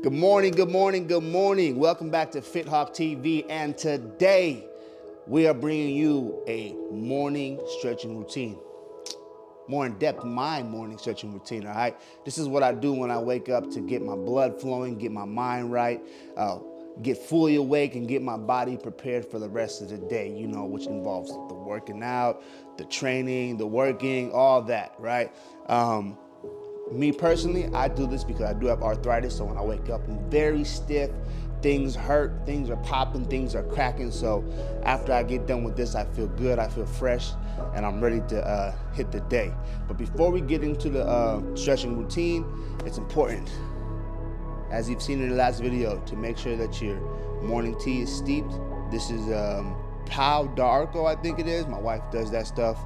Good morning, good morning, good morning. Welcome back to FithawkTV, and today we are bringing you a morning stretching routine. More in depth, my morning stretching routine, all right? This is what I do when I wake up to get my blood flowing, get my mind right, get fully awake, and get my body prepared for the rest of the day, you know, which involves the working out, the training, the working, all that, right? Me personally, I do this because I do have arthritis, so when I wake up, I'm very stiff. Things hurt, things are popping, things are cracking. So after I get done with this, I feel good, I feel fresh, and I'm ready to hit the day. But before we get into the stretching routine, it's important, as you've seen in the last video, to make sure that your morning tea is steeped. This is Pau d'Arco, I think it is. My wife does that stuff.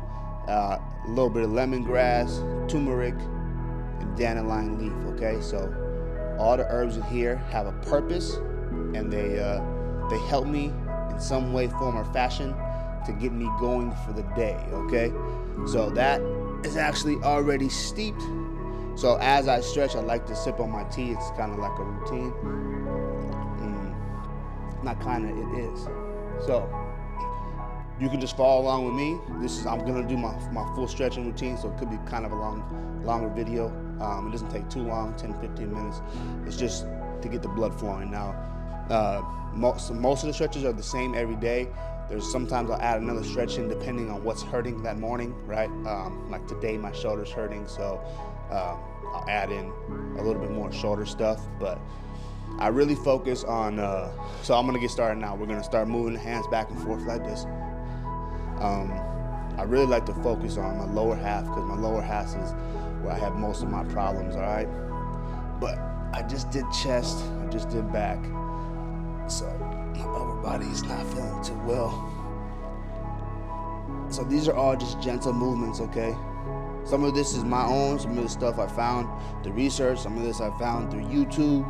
A little bit of lemongrass, turmeric, and dandelion leaf, okay? So all the herbs in here have a purpose, and they help me in some way, form, or fashion to get me going for the day, okay? So that is actually already steeped. So as I stretch, I like to sip on my tea. It's kind of like a routine. Not kind of, it is. So you can just follow along with me. I'm gonna do my full stretching routine, so it could be kind of a longer video. It doesn't take too long, 10, 15 minutes. It's just to get the blood flowing. Now, most of the stretches are the same every day. Sometimes I'll add another stretch in depending on what's hurting that morning, right? Like today, my shoulder's hurting, so I'll add in a little bit more shoulder stuff, but I really focus on, so I'm gonna get started now. We're gonna start moving the hands back and forth like this. I really like to focus on my lower half, because my lower half is where I have most of my problems, all right? But I just did chest, I just did back, so my upper body is not feeling too well. So these are all just gentle movements, okay? Some of this is my own, some of the stuff I found through research, some of this I found through YouTube.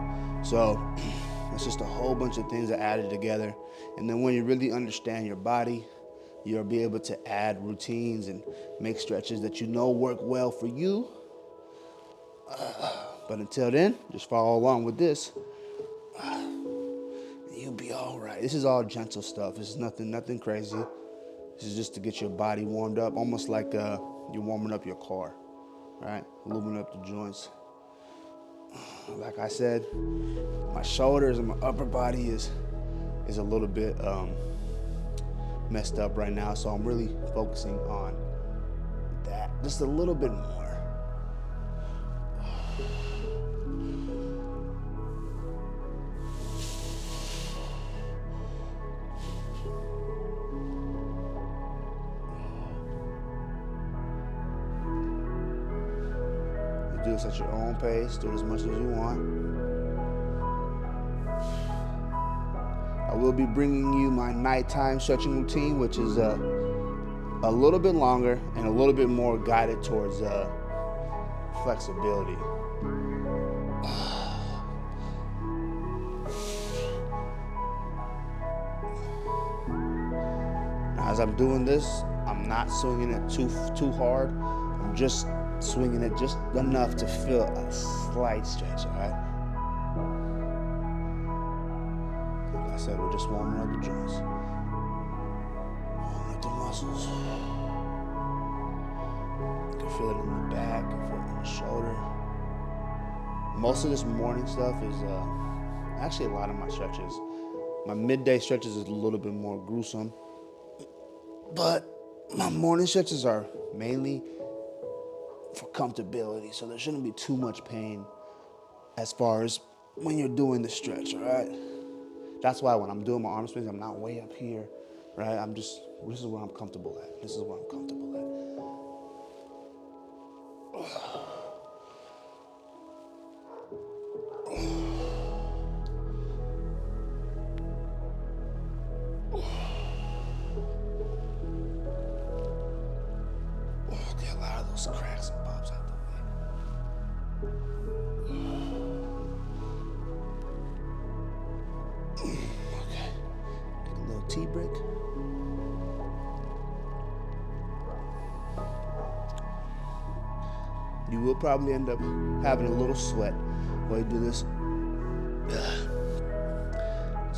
So it's just a whole bunch of things that added together. And then when you really understand your body, you'll be able to add routines and make stretches that you know work well for you. But until then, just follow along with this. You'll be all right. This is all gentle stuff. This is nothing crazy. This is just to get your body warmed up, almost like you're warming up your car, right? Lubing up the joints. Like I said, my shoulders and my upper body is a little bit messed up right now, so I'm really focusing on that just a little bit more. You do this at your own pace, do it as much as you want. I will be bringing you my nighttime stretching routine, which is a little bit longer and a little bit more guided towards flexibility. Now, as I'm doing this, I'm not swinging it too hard. I'm just swinging it just enough to feel a slight stretch, all right? Like I said, we're just warming up the joints. Warming up the muscles. You can feel it in the back, you can feel it in the shoulder. Most of this morning stuff is actually a lot of my stretches. My midday stretches is a little bit more gruesome, but my morning stretches are mainly for comfortability, so there shouldn't be too much pain as far as when you're doing the stretch, all right? That's why when I'm doing my arm swings, I'm not way up here, right? This is where I'm comfortable at. This is where I'm comfortable at. Get a lot of those cracks and pops out the way. Okay, take a little tea break. You will probably end up having a little sweat while you do this.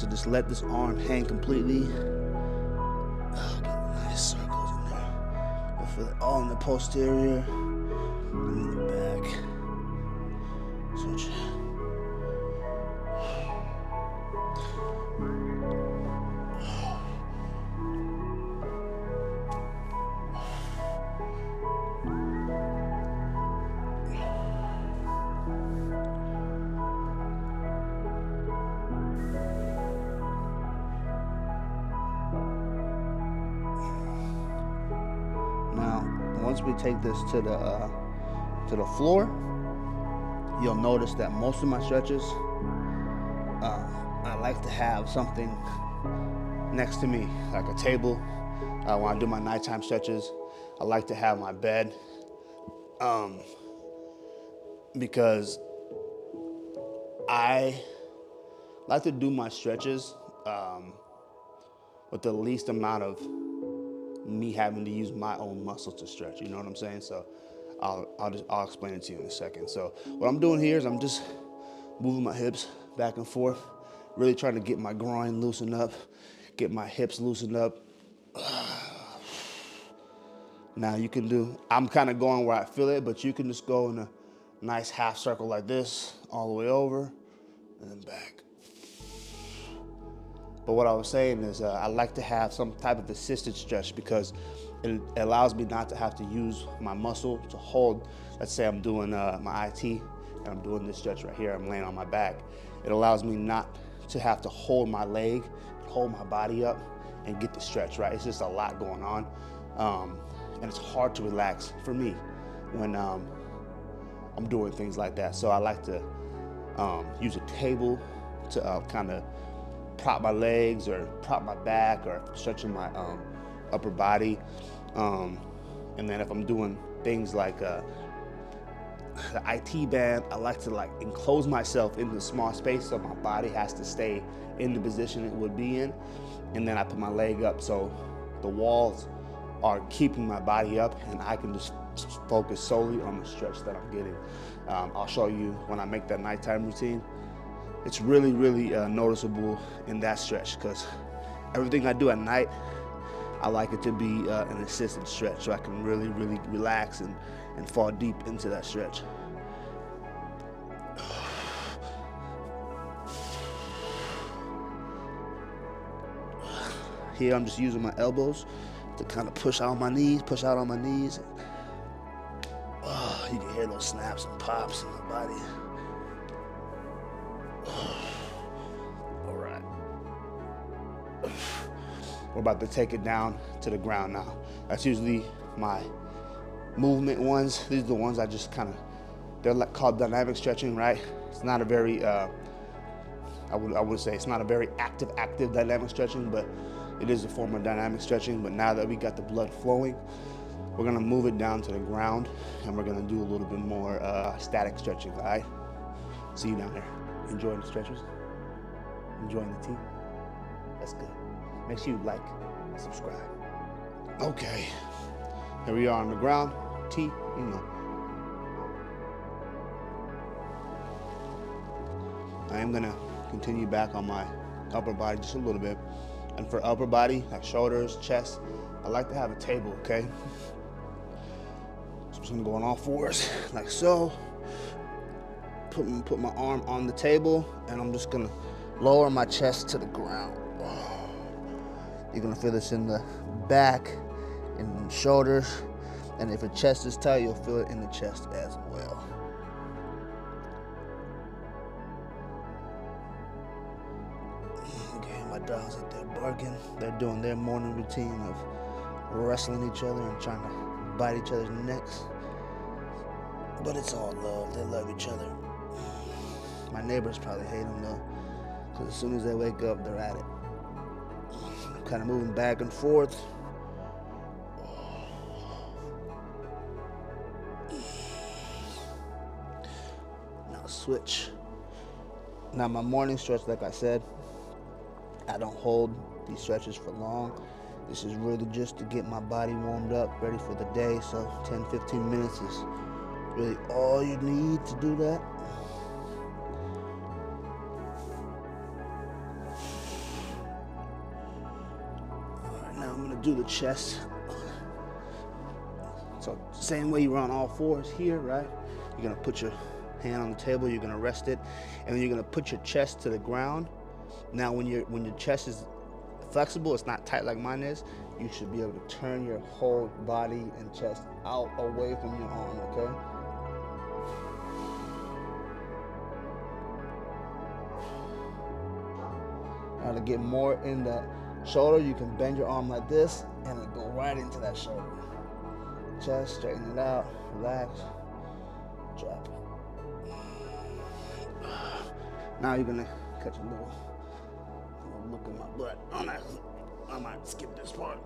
to just let this arm hang completely. Oh, get nice circles in there. Go feel it all in the posterior and in the back. Switch. Now, once we take this to the floor, you'll notice that most of my stretches, I like to have something next to me, like a table. When I do my nighttime stretches, I like to have my bed, because I like to do my stretches with the least amount of me having to use my own muscle to stretch. You know what I'm saying? So I'll explain it to you in a second. So what I'm doing here is I'm just moving my hips back and forth, really trying to get my groin loosened up, get my hips loosened up. Now you can do, I'm kind of going where I feel it, but you can just go in a nice half circle like this, all the way over, and then back. But what I was saying is I like to have some type of assisted stretch because it allows me not to have to use my muscle to hold. Let's say I'm doing my IT and I'm doing this stretch right here, I'm laying on my back. It allows me not to have to hold my leg, hold my body up and get the stretch, right? It's just a lot going on. And it's hard to relax for me when I'm doing things like that. So I like to use a table to kind of prop my legs or prop my back or stretching my upper body. And then if I'm doing things like the IT band, I like to like enclose myself in the small space so my body has to stay in the position it would be in. And then I put my leg up so the walls are keeping my body up and I can just focus solely on the stretch that I'm getting. I'll show you when I make that nighttime routine. It's really, really noticeable in that stretch because everything I do at night, I like it to be an assisted stretch so I can really, really relax and fall deep into that stretch. Here I'm just using my elbows to kind of push out on my knees. Oh, you can hear those snaps and pops in my body. All right. We're about to take it down to the ground now. That's usually my movement ones. These are the ones I just kind of, they're like called dynamic stretching, right? It's not a very, I would say it's not a very active dynamic stretching, but it is a form of dynamic stretching. But now that we got the blood flowing, we're gonna move it down to the ground and we're gonna do a little bit more static stretching, all right? See you down there. Enjoying the stretches? Enjoying the tea? That's good. Make sure you like and subscribe. Okay, here we are on the ground. Tea, you know. I am gonna continue back on my upper body just a little bit. And for upper body, like shoulders, chest, I like to have a table, okay? So I'm just gonna go on all fours, like so. Put my arm on the table, and I'm just gonna lower my chest to the ground. You're gonna feel this in the back, in the shoulders, and if your chest is tight, you'll feel it in the chest as well. Okay, my dogs out there barking. They're doing their morning routine of wrestling each other and trying to bite each other's necks. But it's all love. They love each other. My neighbors probably hate them though, because as soon as they wake up, they're at it. I'm kind of moving back and forth. Now switch. Now my morning stretch, like I said, I don't hold these stretches for long. This is really just to get my body warmed up, ready for the day. So 10-15 minutes is really all you need to do that. do the chest. So same way you run all fours here, right? You're gonna put your hand on the table, you're gonna rest it, and then you're gonna put your chest to the ground. Now when your chest is flexible, it's not tight like mine is, you should be able to turn your whole body and chest out away from your arm, okay? Now to get more in the shoulder, you can bend your arm like this and it go right into that shoulder. Chest, straighten it out, relax, drop it. Now you're gonna catch a little look at my butt. I might skip this part.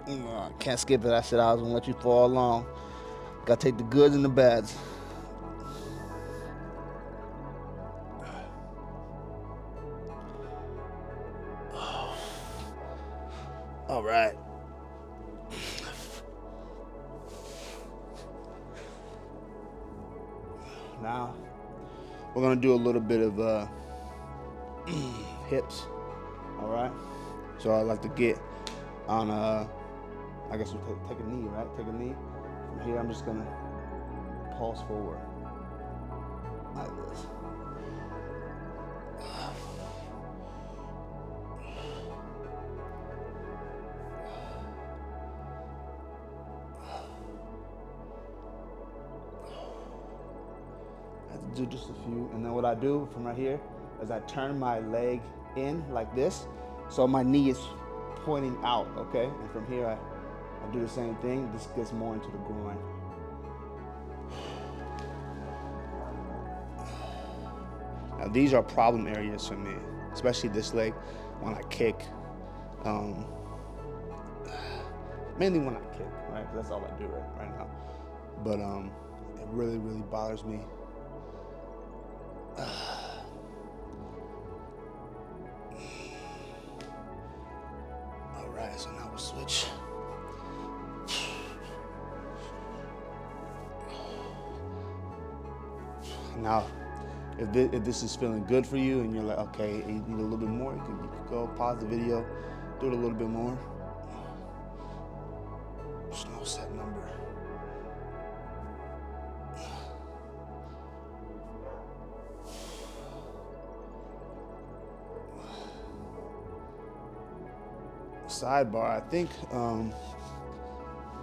I can't skip it. I said I was gonna let you fall along. Gotta take the goods and the bads. All right. Now we're gonna do a little bit of hips. All right. So I like to get on I guess we take a knee, right? Take a knee. From here, I'm just gonna pulse forward like this. Do just a few, and then what I do from right here is I turn my leg in like this, so my knee is pointing out, okay? And from here I do the same thing. This gets more into the groin. Now these are problem areas for me, especially this leg when I kick. Mainly when I kick, right? That's all I do right now. But it really bothers me. All right, so now we'll switch. Now, if this is feeling good for you and you're like, okay, you need a little bit more, you can go pause the video, do it a little bit more. There's no set number. Sidebar, I think I'm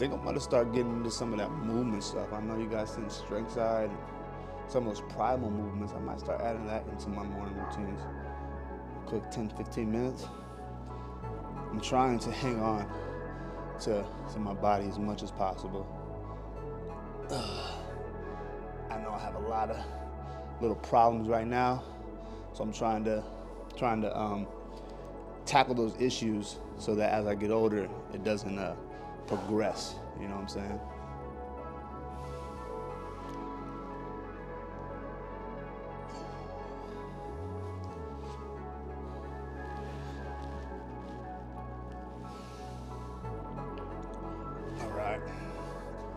gonna start getting into some of that movement stuff. I know you guys seen strength side, some of those primal movements. I might start adding that into my morning routines. Quick 10-15 minutes. I'm trying to hang on to my body as much as possible. I know I have a lot of little problems right now, so I'm trying to tackle those issues so that as I get older, it doesn't progress. You know what I'm saying? All right.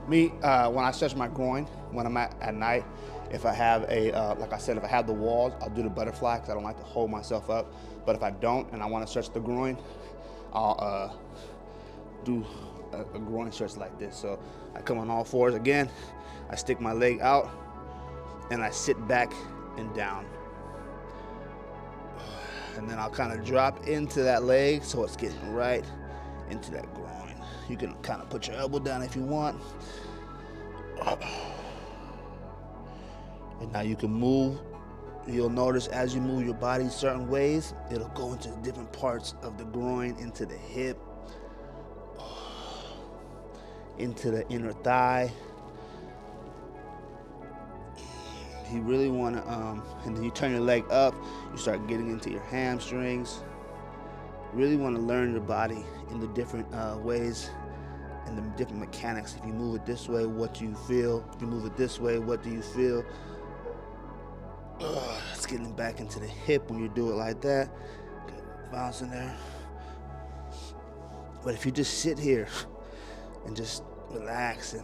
Me, when I stretch my groin, when I'm at night, if I have like I said, if I have the walls, I'll do the butterfly because I don't like to hold myself up. But if I don't and I want to stretch the groin, I'll do a groin stretch like this. So I come on all fours again, I stick my leg out, and I sit back and down. And then I'll kind of drop into that leg so it's getting right into that groin. You can kind of put your elbow down if you want. And now you can move. You'll notice as you move your body certain ways, it'll go into different parts of the groin, into the hip, into the inner thigh. You really want to, and then you turn your leg up, you start getting into your hamstrings. You really want to learn your body in the different ways and the different mechanics. If you move it this way, what do you feel? If you move it this way, what do you feel? It's getting back into the hip when you do it like that. Bouncing there. But if you just sit here and just relax and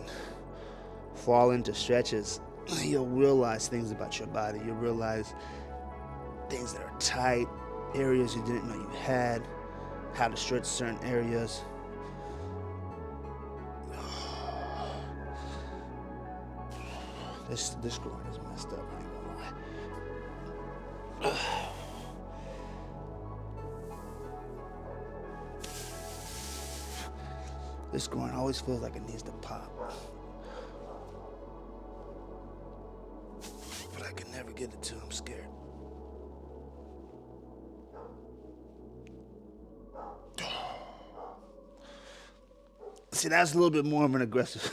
fall into stretches, you'll realize things about your body. You'll realize things that are tight, areas you didn't know you had, how to stretch certain areas. This groin is messed up, I ain't gonna lie. This groin always feels like it needs to pop. But I can never get it to, I'm scared. See, that's a little bit more of an aggressive,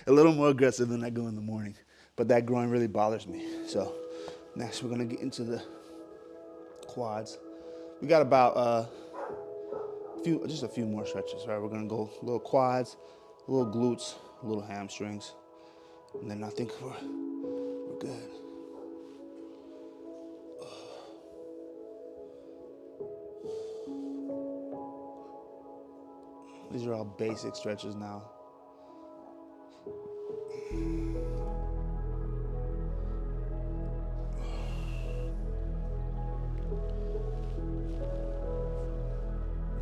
a little more aggressive than I go in the morning. But that groin really bothers me. So next we're gonna get into the quads. We got about just a few more stretches, right? We're gonna go a little quads, a little glutes, a little hamstrings, and then I think we're good. These are all basic stretches now.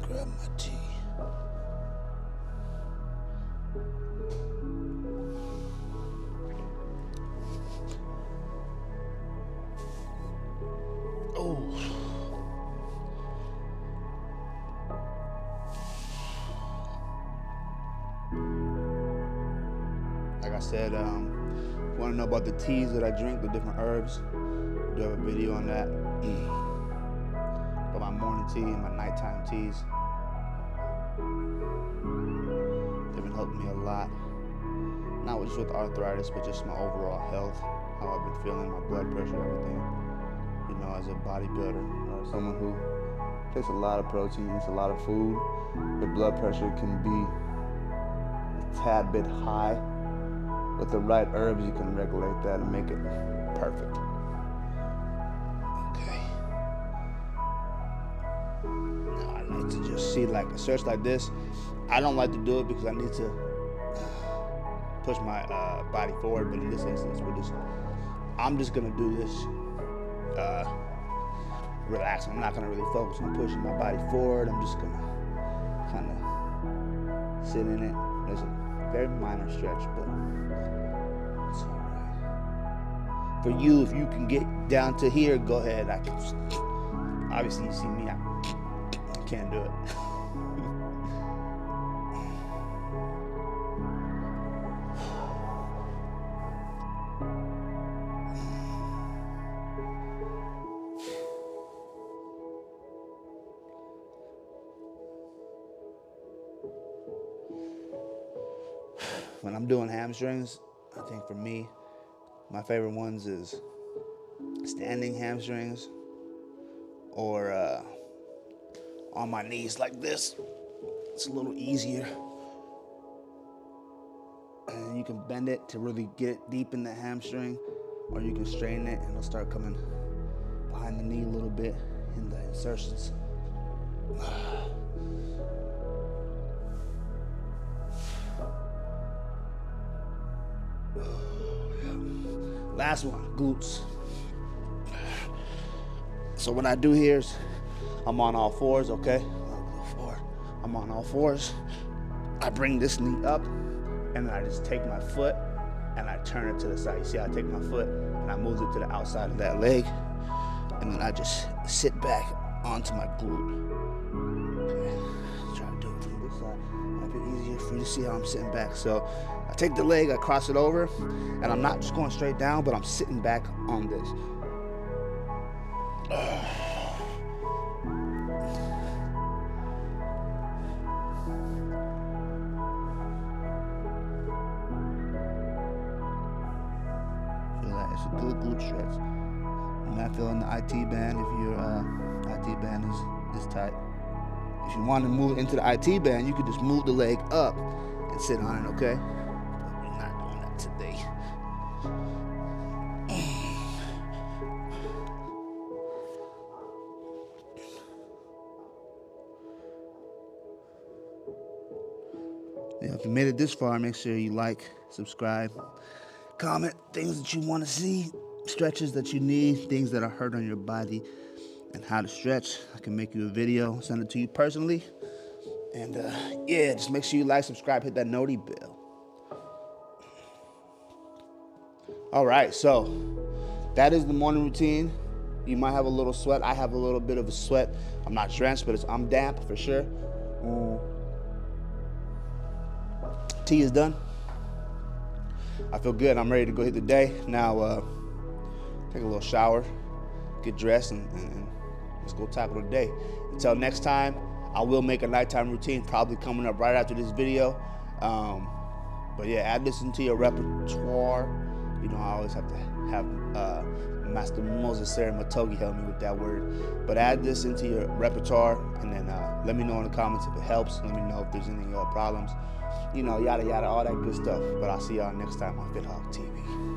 Grab my tea. Oh. Like I said, if you want to know about the teas that I drink, the different herbs, I do have a video on that. About my morning tea and my nighttime teas. They've been helping me a lot. Not just with arthritis, but just my overall health, how I've been feeling, my blood pressure, everything. You know, as a bodybuilder or someone who takes a lot of protein, eats a lot of food, your blood pressure can be a tad bit high. With the right herbs, you can regulate that and make it perfect. Okay. Now I like to just see like a stretch like this. I don't like to do it because I need to push my body forward, but in this instance, I'm just gonna do this relaxing. I'm not gonna really focus on pushing my body forward. I'm just gonna kind of sit in it. There's a very minor stretch, but it's all right. For you, if you can get down to here, go ahead. Obviously, you see me, I can't do it. When I'm doing hamstrings, I think for me, my favorite ones is standing hamstrings or on my knees like this. It's a little easier. And you can bend it to really get it deep in the hamstring, or you can straighten it and it'll start coming behind the knee a little bit in the insertions. Last one, glutes. So what I do here is I'm on all fours, okay? I'm on all fours. I bring this knee up and then I just take my foot and I turn it to the side. You see how I take my foot and I move it to the outside of that leg, and then I just sit back onto my glute. Okay. Try to do it from this side. Might be easier for you to see how I'm sitting back. So I take the leg, I cross it over, and I'm not just going straight down, but I'm sitting back on this. Feel that? It's a good glute stretch. I'm not feeling the IT band if your IT band is tight. If you want to move into the IT band, you could just move the leg up and sit on it, okay? But we're not doing that today. If you made it this far, make sure you like, subscribe, comment things that you want to see, stretches that you need, things that are hurt on your body. and how to stretch. I can make you a video, send it to you personally. And yeah, just make sure you like, subscribe, hit that noti bell. All right, so that is the morning routine. You might have a little sweat. I have a little bit of a sweat. I'm not drenched, but I'm damp for sure. Tea is done. I feel good. I'm ready to go hit the day. Now, take a little shower, get dressed, and let's go tackle the day. Until next time, I will make a nighttime routine, probably coming up right after this video. But yeah, add this into your repertoire. You know, I always have to have Master Moses Sarah Matogi help me with that word. But add this into your repertoire, and then let me know in the comments if it helps. Let me know if there's any problems. You know, yada yada, all that good stuff. But I'll see y'all next time on FithawkTV.